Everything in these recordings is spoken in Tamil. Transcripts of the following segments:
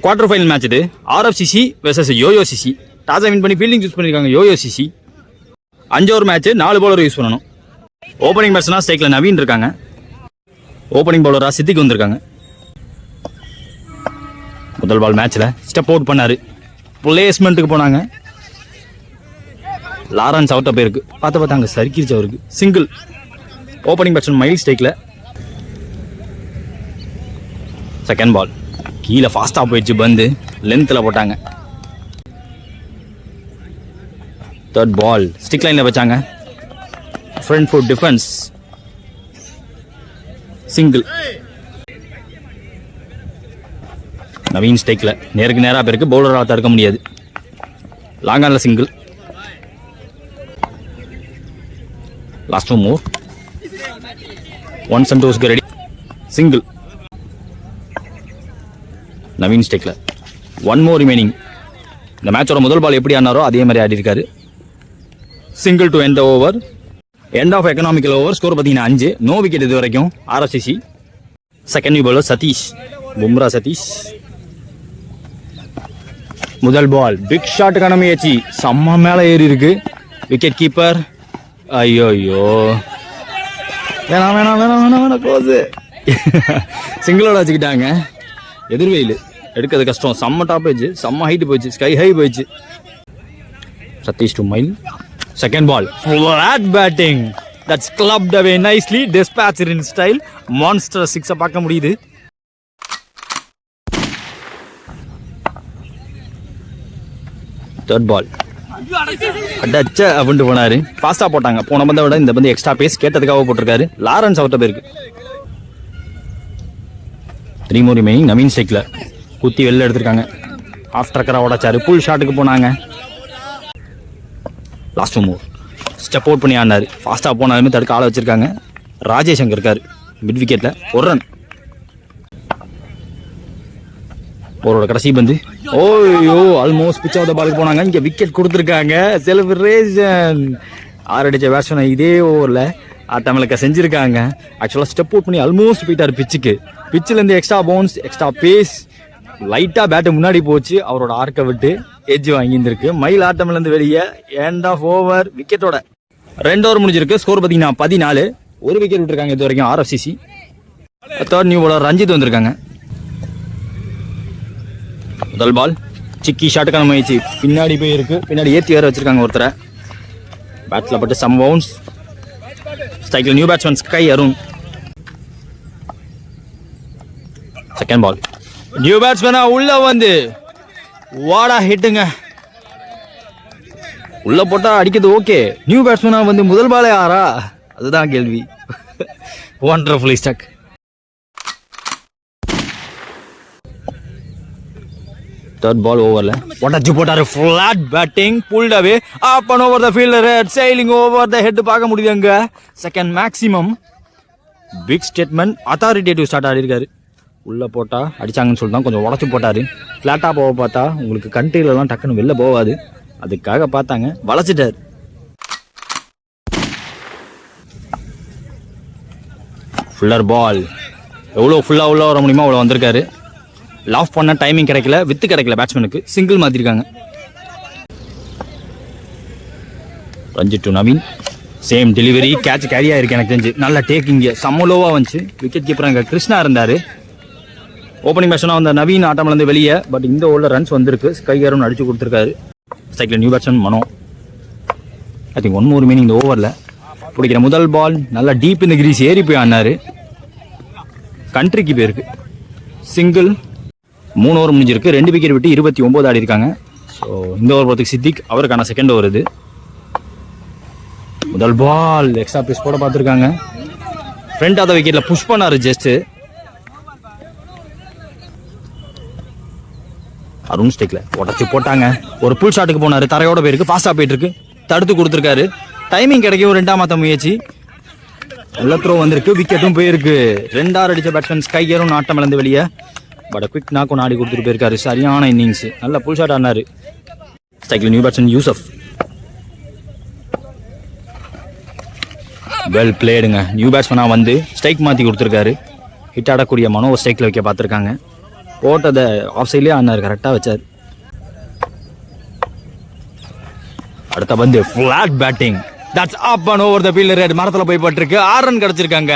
குவார்டர் ஃபைனல் மேட்ச் இது. RFCC versus Yoyo CC. டாஸை வின் பண்ணி ஃபீல்டிங் சூஸ் பண்ணியிருக்காங்க Yoyo CC. 5 over match, 4 bowler use பண்ணணும். ஓப்பனிங் பேட்ஸ்னா ஸ்ட்ரைக்கில் நவீன் இருக்காங்க. ஓப்பனிங் பவுலராக சித்திக் வந்திருக்காங்க. முதல் பால் மேட்ச்சில் ஸ்டெப் அவுட் பண்ணார். பிளேஸ்மெண்ட்டுக்கு போனாங்க. லாரன்ஸ் அவுட் போயிருக்கு. பார்த்து அங்கே சறுக்கிருச்சு அவருக்கு. சிங்கிள். ஓப்பனிங் பேட்ஸ்மேன் மைல் ஸ்ட்ரைக்கில். செகண்ட் பால் கீழே ஃபாஸ்ட்டாக போயிடுச்சு. பந்து லென்த்தில் போட்டாங்க. தேர்ட் பால் ஸ்டிக் லைனில் வச்சாங்க. Front foot defence. Single. Naveen ஸ்ட்ரைக்கில் நேருக்கு நேராக போயிருக்கு. பவுலராக தடுக்க முடியாது. லாங்கானில் சிங்கிள். Last move. ஒன் சந்தோஷ்க்கு ரெடி. சிங்கிள். நவீன் ஸ்டேக்ல. One more remaining. இந்த மேட்சோட முதல் பால் எப்படி ஆனாரோ அதே மாதிரி ஆடி இருக்காரு. Single to end over. End of economical over. Score பார்த்தீங்கன்னா 5. நோ விக்கெட் இது வரைக்கும் RFCC. Second new bowler Satish. Bumrah Satish. முதல் பால் பிக் ஷாட்டுக்கான முயற்சி. செம்ம மேலே ஏறி இருக்கு. Wicket keeper. ஐயோ வேணாம் வேணாம் வேணாம் வேணாம் வேணாம் க்ளோஸ். சிங்கிளோட வச்சுக்கிட்டாங்க. எதிர்வெயில் எடுக்கிறது கஷ்டம். செம்ம டாப் போயிடுச்சு. செம்ம ஹைட் போயிடுச்சு. ஸ்கை ஹை போயிடுச்சு. Satish to Mayil. Second ball flat batting. That's clubbed away nicely. Dispatcher in style. Monster 6 பார்க்க முடியுது. தேர்ட் பால் அடிச்ச அப்படின்ட்டு போனாரு. ஃபாஸ்டா போட்டாங்க. போன பந்தை விட இந்த பந்து எக்ஸ்ட்ரா பேஸ் கேட்டதுக்காக போட்டிருக்காரு. லாரன்ஸ் அவுட் போயிருக்கு. 3 more remaining. நவீன் ஸ்ட்ரைக்ல குத்தி வெளில எடுத்திருக்காங்க. ஆஃப் ட்ரக்கரா உடைச்சாரு. புல் ஷாட்டுக்கு போனாங்க. லாஸ்ட் மூவ் ஸ்டெப் அவுட் பண்ணி ஆடினாரு. ஃபாஸ்டா போனாலுமே தடுக்க ஆள வச்சிருக்காங்க. ராஜேஷ் அங்க இருக்காரு மிட் விக்கெட்ல. ஒரு ரன். ஓவரோட கடைசி பந்து. ஓய்யோ ஆல்மோஸ்ட் பிச் ஆஃப் த பாலுக்கு போனாங்க. இங்க விக்கெட் கொடுத்துருக்காங்க. செலிப்ரேஷன். 6 அடிச்ச பேட்ஸ்மேன் இதே ஓவரில் தமிழக செஞ்சிருக்காங்க. ஆக்சுவலாக ஸ்டெப் அவுட் பண்ணி ஆல்மோஸ்ட் போயிட்டார் பிச்சுக்கு. பிச்சிலேருந்து எக்ஸ்ட்ரா பவுன்ஸ், எக்ஸ்ட்ரா பேஸ், லைட்டாக பேட்டு முன்னாடி போச்சு. அவரோட ஆர்க்கை விட்டு எட்ஜ் வாங்கியிருந்திருக்கு. மயில் ஆட்டம்லேருந்து வெளியே. எண்ட் ஆஃப் ஓவர் விக்கெட்டோட 2 ஓவர் முடிஞ்சிருக்கு. ஸ்கோர் பார்த்தீங்கன்னா 14. ஒரு விக்கெட் விட்டுருக்காங்க இது வரைக்கும் RFCC. Third new bowler Ranjith வந்திருக்காங்க. முதல் பால் சிக்கி ஷாட்டுக்கான முயற்சி. பின்னாடி போய் இருக்கு. பின்னாடி ஏற்றி வேற வச்சிருக்காங்க ஒருத்தரை. பேட்ல பட்டு சம் பவுன்ஸ். ஸ்ட்ரைக்கில் new batsman sky Arun. Second ball new பேட்ஸ்மேனா உள்ள வந்து வாடா ஹிட்டுங்க. உள்ள போட்டா அடிக்கிறது ஓகே. நியூ பேட்ஸ்மேனா வந்து முதல் பாலே ஆறா? அதுதான் கேள்வி. Wonderfully stuck. Third ball overல உடச்சு போட்டாரு. Flat batting. Pulled away. Up and over the fielder. Sailing over the head பார்க்க முடியுது அங்க. Second maximum. Big statement. Authoritative start ஆடி இருக்காரு. உள்ள போட்டா அடிச்சாங்கன்னு சொல்லிட்டு கொஞ்சம் உடச்சு போட்டாரு. ஃபிளாட்டா போக பார்த்தா உங்களுக்கு கண்ட்ரிலலாம் டக்குன்னு வெளில போகாது. அதுக்காக பார்த்தாங்க. வளைச்சிட்டாரு. ஃபுல்லர் பால். எவ்வளோ ஃபுல்லாக உள்ள வர முடியுமோ அவ்வளோ வந்திருக்காரு. லாஃப் பண்ண டைமிங் கிடைக்கல. வித்து கிடைக்கல பேட்ஸ்மேனுக்கு. சிங்கிள் மாத்திருக்காங்க. Ranjith to Naveen. Same delivery. Catch கேரியா இருக்கு எனக்கு தெரிஞ்சு. நல்ல டேக்கிங். செம்ம லோவா வந்துச்சு. விக்கெட் கீப்பர் அங்கே கிருஷ்ணா இருந்தாரு. ஓப்பனிங் பேட்ஸ்மேனா வந்த நவீன் ஆட்டம்லேருந்து வெளியே. பட் இந்த ஓவரில் ரன்ஸ் வந்திருக்கு. ஸ்கை அருண் அடிச்சு கொடுத்துருக்காரு. Cycle new batsman Mano. I think 1 more remaining இந்த ஓவரில். பிடிக்கிற முதல் பால் நல்லா டீப் இந்த கிரீஸ் ஏறி போய் ஆடினாரு. கண்ட்ரிக்கு போயிருக்கு. சிங்கிள். 3 ஓவர் முடிஞ்சிருக்கு. 2 விக்கெட் விட்டு 29 ஆடி இருக்காங்க. ஸோ இந்த ஓவர் பார்த்துக்கு சித்திக். அவருக்கான செகண்ட் ஓவர் இது. முதல் பால் எக்ஸ்ட்ரா பீஸ் போட பார்த்துருக்காங்க. ஃப்ரண்ட் ஆஃப் த விக்கெட்ல புஷ் பண்ணாரு ஜஸ்ட். அருண் ஸ்டேக்ல உடச்சு போட்டாங்க. ஒரு புல் ஷாட்டுக்கு போனாரு. தரையோட போயிருக்கு. ஃபாஸ்டா போயிட்டு இருக்கு. தடுத்து கொடுத்துருக்காரு. டைமிங் கிடைக்கும். 2ஆம் மாத்த முயற்சி. நல்ல த்ரோ வந்திருக்கு. விக்கெட்டும் போயிருக்கு. 2 ஆர் அடிச்ச பேட்ஸ்மேன் ஸ்கை அருண் ஆட்டம் இழந்து வெளியே. பட் குவிக் நாக் ஒன்று ஆடி கொடுத்துட்டு போயிருக்காரு. சரியான இன்னிங்ஸ். நல்ல புல் ஷாட் ஆனாரு. ஸ்ட்ரைக்கில் நியூ பேட்ஸ்மேன் யூசப். வெல் பிளேடுங்க. நியூ பேட்ஸ்மேனா வந்து ஸ்ட்ரைக் மாற்றி கொடுத்துருக்காரு. ஹிட் ஆடக்கூடிய மனோ ஸ்ட்ரைக்கில் வைக்க பார்த்துருக்காங்க. போட்டதை ஆஃப் சைட்லேயே ஆனார், கரெக்டாக வச்சார். அடுத்த பந்து flat batting, that's up and over the fielder head. மரத்தில் போய் பட்டிருக்கு, 6 ரன் கிடச்சிருக்காங்க.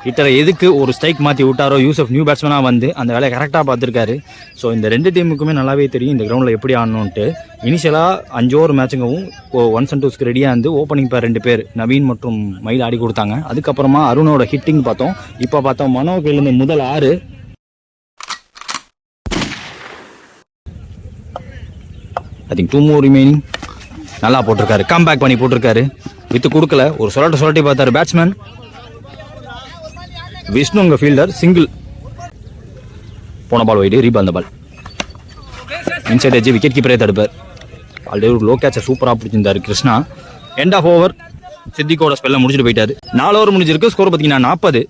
ஹிட்டரை எதுக்கு ஒரு ஸ்ட்ரைக் மாற்றி விட்டாரோ யூசப், நியூ பேட்ஸ்மேனாக வந்து அந்த வேலையை கரெக்டாக பார்த்துருக்காரு. ஸோ இந்த 2 டீமுக்குமே நல்லாவே தெரியும் இந்த கிரவுண்டில் எப்படி ஆடணுன்ட்டு. இனிஷியலாக 5 ஓவர் மேட்சுங்கவும் 1s and 2s ரெடியாக இருந்து ஓப்பனிங் பேர் 2 பேர் நவீன் மற்றும் மயில் ஆடி கொடுத்தாங்க. அதுக்கப்புறமா அருணோட ஹிட்டிங் பார்த்தோம். இப்போ பார்த்தோம் மனோ கையிலேருந்து முதல் 6. I think 2 more remaining. நல்லா போட்டிருக்காரு, கம் பேக் பண்ணி போட்டிருக்காரு. வித்து கொடுக்கல, ஒரு சொல்லட்டி பார்த்தாரு பேட்ஸ்மேன் விஷ்ணு. உங்க ஃபீல்டர் சிங்கிள். போன பால் வைடு, ரீபால் அந்த பால் இன்சைட் எட்ஜ், விக்கெட் கீப்பரே தடுப்பார். ஆல்ரெடி ஒரு லோ கேட்சை சூப்பராக பிடிச்சிருந்தாரு கிருஷ்ணா. எண்ட் ஆஃப் ஓவர் சித்திக்கோட ஸ்பெல்ல முடிச்சுட்டு போயிட்டாரு. 4 ஓவர் முடிஞ்சிருக்கு. ஸ்கோர் பார்த்தீங்கன்னா 40.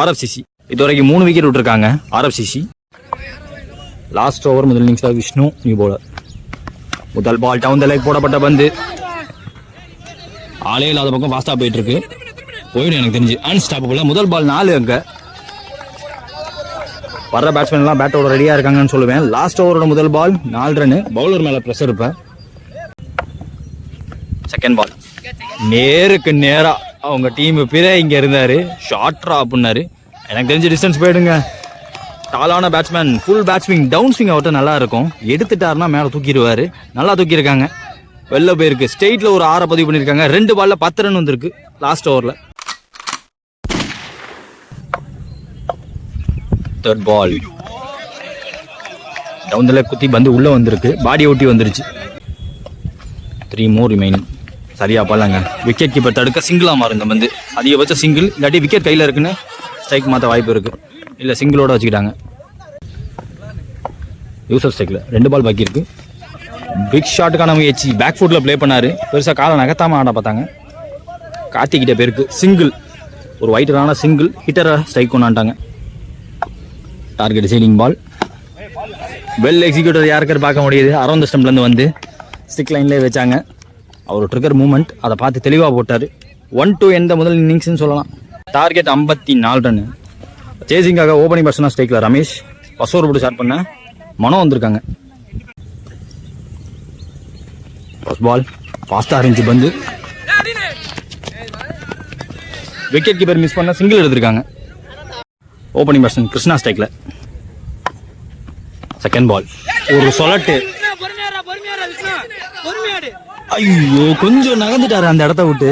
RFCC இது வரைக்கும் 3 விக்கெட் விட்டுருக்காங்க. RFCC லாஸ்ட் ஓவர் முதல் இன்னிங்ஸாக விஷ்ணு நியூ பவுலர். முதல் பால் டவுன் த லெக் போடப்பட்ட பந்து ஆளே இல்லாத பக்கம் ஃபாஸ்ட்டாக போயிட்டு இருக்கு. போயிடும் எனக்கு தெரிஞ்சு, அன்ஸ்டாப்பபிள். முதல் பால் 4. அங்கே வர்ற பேட்ஸ்மேன்லாம் பேட்டோட ரெடியாக இருக்காங்கன்னு சொல்லுவேன். லாஸ்ட் ஓவரோட முதல் பால் 4 ரன். பவுலர் மேலே ப்ரெஷர் இருப்ப. செகண்ட் பால் நேருக்கு நேராக அவங்க டீம் பிற இங்கே இருந்தார். ஷார்ட்ரா அப்படின்னாரு. எனக்கு தெரிஞ்சு டிஸ்டன்ஸ் போயிடுங்க. டாலான batsman, full bat swing, down swing அவர்கிட்ட நல்லா இருக்கும். எடுத்துட்டாருன்னா மேலே தூக்கிடுவார். நல்லா தூக்கியிருக்காங்க. வெளில போயிருக்கு. ஸ்டேட்டில் ஒரு 6 பதிவு பண்ணியிருக்காங்க. 2 பால்ல 10 ரன் வந்திருக்கு லாஸ்ட் ஓவரில். Third ball down the leg குத்தி பந்து உள்ளே வந்திருக்கு. பாடி ஒட்டி வந்துருச்சு. 3 more ரிமைனிங். சரியா பாலாங்க. விக்கெட் கீப்பர் தடுக்க சிங்கிளாக மாறும் இந்த பந்து. அதிகபட்ச சிங்கிள், இல்லாட்டி விக்கெட் கையில் இருக்குன்னு ஸ்ட்ரைக் மாற்ற வாய்ப்பு இருக்குது. இல்லை சிங்கிளோட வச்சுக்கிட்டாங்க. யூசப் ஸ்ட்ரைக்கில் 2 பால் பாக்கி இருக்கு. பிக் ஷாட்டுக்கான முயற்சி, பேக் ஃபுட்டில் ப்ளே பண்ணார். பெருசாக காலை நகர்த்தாமல் ஆட பார்த்தாங்க. கார்த்திகிட்ட பேருக்கு சிங்கிள், ஒரு ஒயிட்டரான சிங்கிள். ஹிட்டரை ஸ்ட்ரைக் கொண்டாண்டாங்க. டார்கெட் சீலிங் பால். வெல் எக்ஸிக்யூட்டர் யாருக்காரு பார்க்க முடியுது. அரௌண்ட் ஸ்டம்ப்லேருந்து வந்து ஸ்டிக் லைன்லேயே வச்சாங்க. அவர் ட்ரிகர் மூவ்மெண்ட் அதை பார்த்து தெளிவாக போட்டார். 1-2 எந்த முதல் இன்னிங்ஸ்னு சொல்லலாம். Target 54 run. சேசிங்காக ஓப்பனிங் பர்சனாக ஸ்ட்ரைக்கில் ரமேஷ். ஃபர்ஸ்ட் ஓவர் போட்டு ஸ்டார்ட் பண்ண மனோ வந்திருக்காங்க. ஃபர்ஸ்ட் பால் ஃபாஸ்ட்டாக இருந்துச்சு பந்து. விக்கெட் கீப்பர் மிஸ் பண்ண சிங்கிள் எடுத்திருக்காங்க. ஓப்பனிங் பர்சன் கிருஷ்ணா ஸ்ட்ரைக்கில். செகண்ட் பால் ஒரு சொலட்டு. ஐயோ கொஞ்சம் நகர்ந்துட்டாரு அந்த இடத்த விட்டு.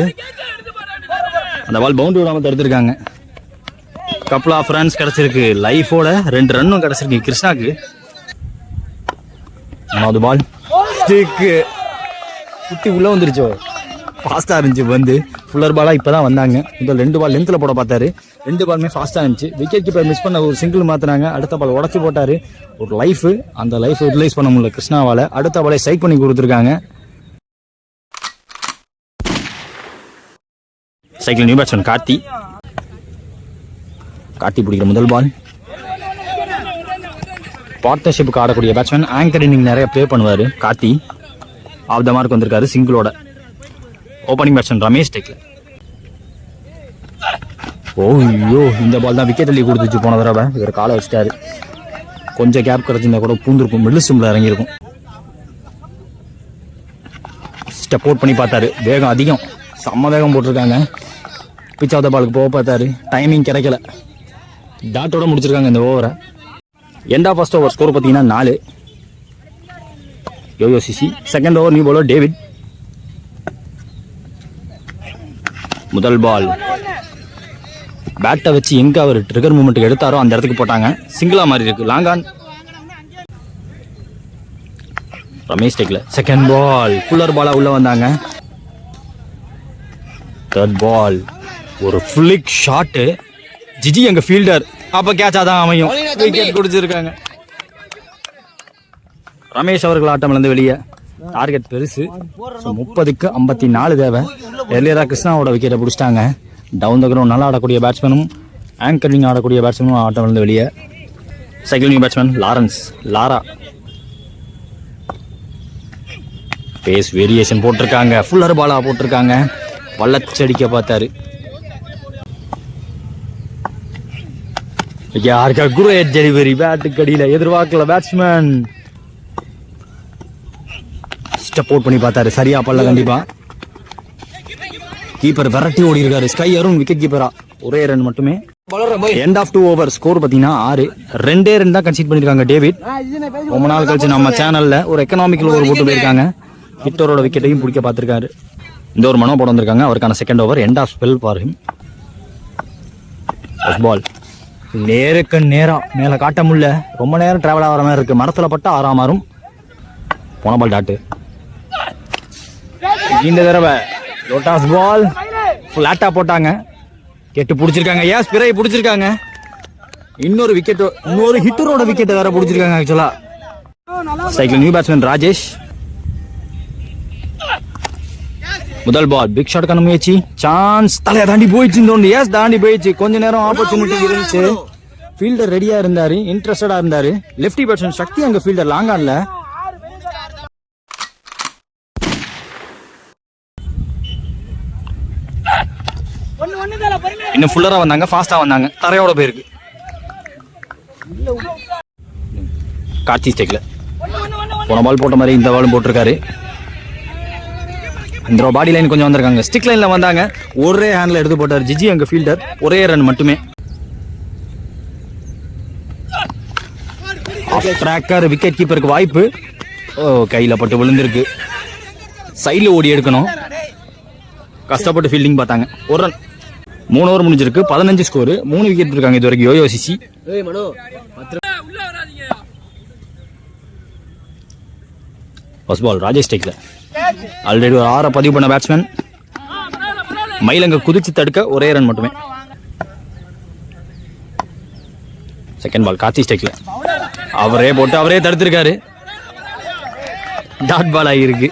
அந்த பால் பவுண்டரி விடாமல் தடுத்திருக்காங்க. கப்ள் ஆஃப் ரன்ஸ் கிடச்சிருக்கு. லைஃபோட 2 ரன்னும் கிடச்சிருக்கு கிருஷ்ணாக்கு. 4வது பால் ஸ்டிக்கு குட்டி உள்ளே வந்துருச்சோ. ஃபாஸ்ட்டாக இருந்துச்சு வந்து. ஃபுல்லர் பாலாக இப்போ தான் வந்தாங்க. முதல் 2 பால் லென்த்தில் போட பார்த்தாரு. 2 பாலுமே ஃபாஸ்ட்டாக இருந்துச்சு. விக்கெட் கீப்பர் மிஸ் பண்ண ஒரு சிங்கிள் மாற்றினாங்க. அடுத்த பால் உடச்சி போட்டார். ஒரு லைஃபு, அந்த லைஃப் யூட்டிலைஸ் பண்ண முடியல கிருஷ்ணாவால். அடுத்த பாலை ஸ்ட்ரைக் பண்ணி கொடுத்துருக்காங்க. ஸ்ட்ரைக்கில் நியூ பேட்ஸ்மேன் கார்த்தி. கார்த்தி பிடிக்கிற முதல் பால். பார்ட்னர்ஷிப்புக்கு ஆடக்கூடிய பேட்ஸ்மேன். ஆங்கர் இன்னிங் நிறைய ப்ளே பண்ணுவார் கார்த்தி. ஆஃப் த மார்க் வந்திருக்காரு சிங்கிளோட. ஓப்பனிங் பேட்ஸ்மேன் ரமேஷ் டெக்ல. ஓய்யோ இந்த பால் தான் விக்கெட் அள்ளி கொடுத்துச்சு போன தடவை. இவர் காலை வச்சுட்டாரு. கொஞ்சம் கேப் கிடச்சிருந்தா கூட பூந்திருக்கும். மிடில் ஸ்டம்பில் இறங்கியிருக்கும். ஸ்டெப் அவுட் பண்ணி பார்த்தாரு. வேகம் அதிகம், செம்ம வேகம் போட்டிருக்காங்க. பிச் ஆஃப் த பாலுக்கு போக பார்த்தாரு. டைமிங் கிடைக்கல. டாட்டோட முடிச்சிருக்காங்க இந்த ஓவரை. End of first over score பார்த்தீங்கன்னா 4. Yoyo CC. Second over new bowler David. முதல் பால் பேட்டை வச்சு எங்கே அவர் ட்ரிகர் மூமெண்ட்டுக்கு எடுத்தாரோ அந்த இடத்துக்கு போட்டாங்க. சிங்கிளாக மாறி இருக்கு. Long on. ரமேஷ் டெக்ல. செகண்ட் பால் ஃபுல்லர் பாலாக உள்ளே வந்தாங்க. தேர்ட் பால் ஒரு ஃபிளிக் ஷாட்டு. ஜிஜி எங்கள் ஃபீல்டர். அப்போ கேட்சா தான் அமையும். விக்கெட் குடிச்சிருக்காங்க. ரமேஷ் அவர்கள் ஆட்டம்லேருந்து வெளியே. டார்கெட் பெருசு. 30க்கு 54 தேவை. எர்லியராக கிருஷ்ணாவோட விக்கெட்டை பிடிச்சிட்டாங்க. டவுன் த கிரவுண்ட் நல்லா ஆடக்கூடிய பேட்ஸ்மேனும் ஆங்கரிங் ஆடக்கூடிய பேட்ஸ்மேனும் ஆட்டம்லேருந்து வெளியே. Second new batsman Lara. Pace variation போட்டிருக்காங்க. ஃபுல்லர் பாலாக போட்டிருக்காங்க. வல்லச்சடிக்க பார்த்தாரு. யாருக்கா குரேட் டெலிவரி பேட்டுக்கு அடியில் எதிர்பார்க்கல பேட்ஸ்மேன் ஸ்டெப் அவுட் பண்ணி பார்த்தாரு, சரியா பல்ல கண்டிப்பா. கீப்பர் விரட்டி ஓடி இருக்காரு. ஸ்கை அருண் விக்கெட் கீப்பரா, ஒரே ரன் மட்டுமே. End of 2 over. ஸ்கோர் பாத்தீங்கன்னா 6. 2 ரன் தான் கன்சீட் பண்ணிருக்காங்க டேவிட். ரொம்ப நாள் கழிச்சு நம்ம சேனல்ல ஒரு எக்கனாமிக்கல் ஓவர் போட்டு போயிருக்காங்க. விக்டரோட விக்கெட்டையும் பிடிக்க பார்த்திருக்காரு. இந்த ஒரு மனோ போட வந்திருக்காங்க. அவருக்கான second over. End of spell for him. Ball நேருக்கு நேரா மேல காட்ட முடியல, ரொம்ப நேரம் டிராவல் ஆகிற மாதிரி இருக்கு. மரத்துல பட்டா 6 மாறும். போன பால் டாட்டு. இந்த தடவை லோட்டாஸ் பால் பிளாட்டா போட்டாங்க, கெட்டு பிடிச்சிருக்காங்க. ஏஸ் பிறை பிடிச்சிருக்காங்க. இன்னொரு விக்கெட், இன்னொரு ஹிட்டரோட விக்கெட் வேற பிடிச்சிருக்காங்க. ஆக்சுவலா சைக்கிள் நியூ பேட்ஸ்மேன் ராஜேஷ். முதல் பால் பிக் ஷாட்கான முயற்சி, சான்ஸ் தலையை தாண்டி போயிடுச்சு. இந்த ஒன்று ஏஸ் தாண்டி போயிடுச்சு. கொஞ்ச நேரம் ஆப்பர்ச்சுனிட்டி இருந்துச்சு. ஃபீல்டர் ரெடியா இருந்தாரு, இன்ட்ரெஸ்டடா இருந்தாரு. லெஃப்டி பேட்ஸ்மேன் சக்தி அங்க ஃபீல்டர் லாங் ஆன்ல. இன்னும் ஃபுல்லரா வந்தாங்க, ஃபாஸ்டா வந்தாங்க. தரையோட போயிருக்கு. கார்த்தி ஸ்டேக்ல போன பால் போட்ட மாதிரி இந்த பாலும் போட்டிருக்காரு. இந்த பாடி லைன் கொஞ்சம் வந்திருக்காங்க. ஸ்டிக் லைன்ல வந்தாங்க, ஒரே ஹேண்ட்ல எடுத்து போட்டார் ஜிஜி அங்க ஃபீல்டர். ஒரே ரன் மட்டுமே. ட்ராக்கர் விக்கெட் கீப்பருக்கு வாய்ப்பு. ஓ, கையில பட்டு விழுந்திருக்கு. சைட்ல ஓடி எடுக்கணும். கஷ்டப்பட்டு ஃபீல்டிங் பார்த்தாங்க. ஒரு ரன். 3 ஓவர் முடிஞ்சிருக்கு. 15 ஸ்கோர். 3 விக்கெட் இருக்காங்க இது வரைக்கும் Yoyo CC. First ball Rajesh டேக்ல ஆல்ரெடி ஒரு 6 பதிவு பண்ண பேட்ஸ்மேன். மயிலங்க குதிச்சு தடுக்க ஒரே ரன் மட்டுமே. செகண்ட் பால் கார்த்தி ஸ்டேக்ல அவரே போட்டு அவரே தடுத்திருக்காரு. டாட் பால் ஆகியிருக்கு.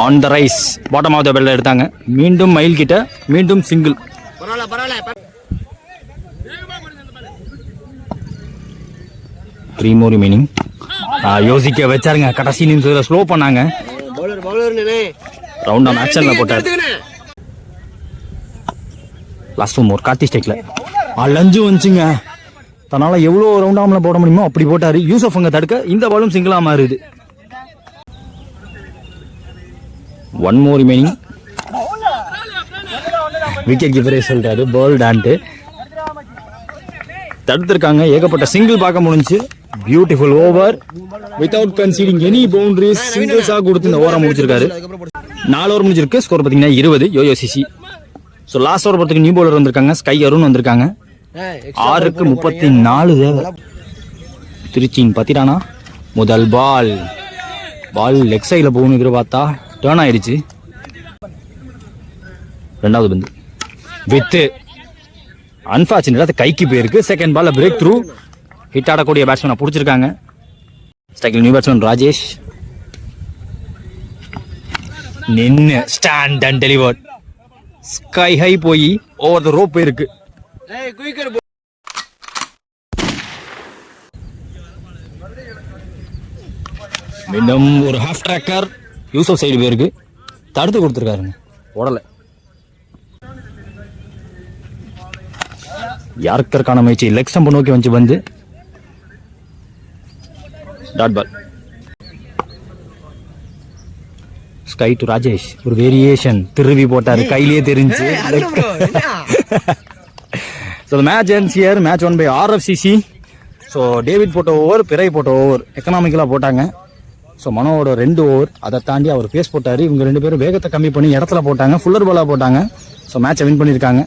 On the rise. Bottom of the பெல்ல எடுத்தாங்க. மீண்டும் மயில் கிட்ட, மீண்டும் சிங்கிள். Three more remaining. யோசிக்க வச்சாருங்க. கடைசி நிமிஷத்துல ஸ்லோ பண்ணாங்க. ரவுண்ட் ஆன் ஆக்ஷன்ல போட்டாரு. லாஸ்ட் மோர் கார்த்தி ஸ்டேக்ல லஞ்சு வந்துச்சுங்க. தன்னால எவ்வளவு ரவுண்ட் ஆம்ல போட முடியுமோ அப்படி போட்டாரு. யூசப் அங்க தடுக்க இந்த பாலும் சிங்கிளா மாறுது. 1 more remaining. விக்கெட் கீப்பரே சொல்றாரு பால் டான்ட்டு. தடுத்திருக்காங்க. ஏகப்பட்ட சிங்கிள் பார்க்க முடிஞ்சு. Beautiful over without conceding any boundaries. சிங்கிள்ஸா கொடுத்து இந்த ஓவரை முடிச்சிருக்காரு. 4 ஓவர் முடிஞ்சிருக்கு. ஸ்கோர் பாத்தீங்கன்னா 20 Yoyo CC. So last over பொறுத்துக்கு நியூ பவுலர் வந்திருக்காங்க. ஸ்கை அருண் வந்திருக்காங்க. 6க்கு 34 தேவை. திருச்சியின் பத்திரானா. முதல் பால் லெக் சைடில் போகணும் எதிர்பார்த்தா டேர்ன் ஆயிடுச்சு. ரெண்டாவது பந்து வித்து அன்பார்ச்சுனேட்டா கைக்கு போயிருக்கு. செகண்ட் பால்ல பிரேக் த்ரூ. ஹிட் ஆடக்கூடிய பேட்ஸ்மேனை பிடிச்சிருக்காங்க. ஸ்ட்ரைக்கில் நியூ பேட்ஸ்மேன் ராஜேஷ். நின்னு stand and delivered. Sky high போய் ஓவர் த ரோப் போயிருக்கு. மீண்டும் ஒரு ஹாஃப் ட்ராக்கர் யூசப் சைடு போயிருக்கு. தடுத்து கொடுத்துருக்காருங்க, ஓடல. யாருக்கற்கான முயற்சி லெக் ஸ்டம்ப் நோக்கி வந்து dot ball. Sky to Rajesh. ஒரு வேரியேஷன் திருவி போட்டாரு, கையிலேயே தெரிஞ்சு. So match ends here. Match won by RFCC. So David போட்ட ஓவர், பிறை போட்ட ஓவர் எக்கனாமிக்கலாக போட்டாங்க. ஸோ மனோவோட 2 ஓவர் அதை தாண்டி அவர் பேஸ் போட்டார். இவங்க 2 பேரும் வேகத்தை கம்மி பண்ணி இடத்துல போட்டாங்க. ஃபுல்லர் பாலாக போட்டாங்க. ஸோ மேட்சை வின் பண்ணியிருக்காங்க.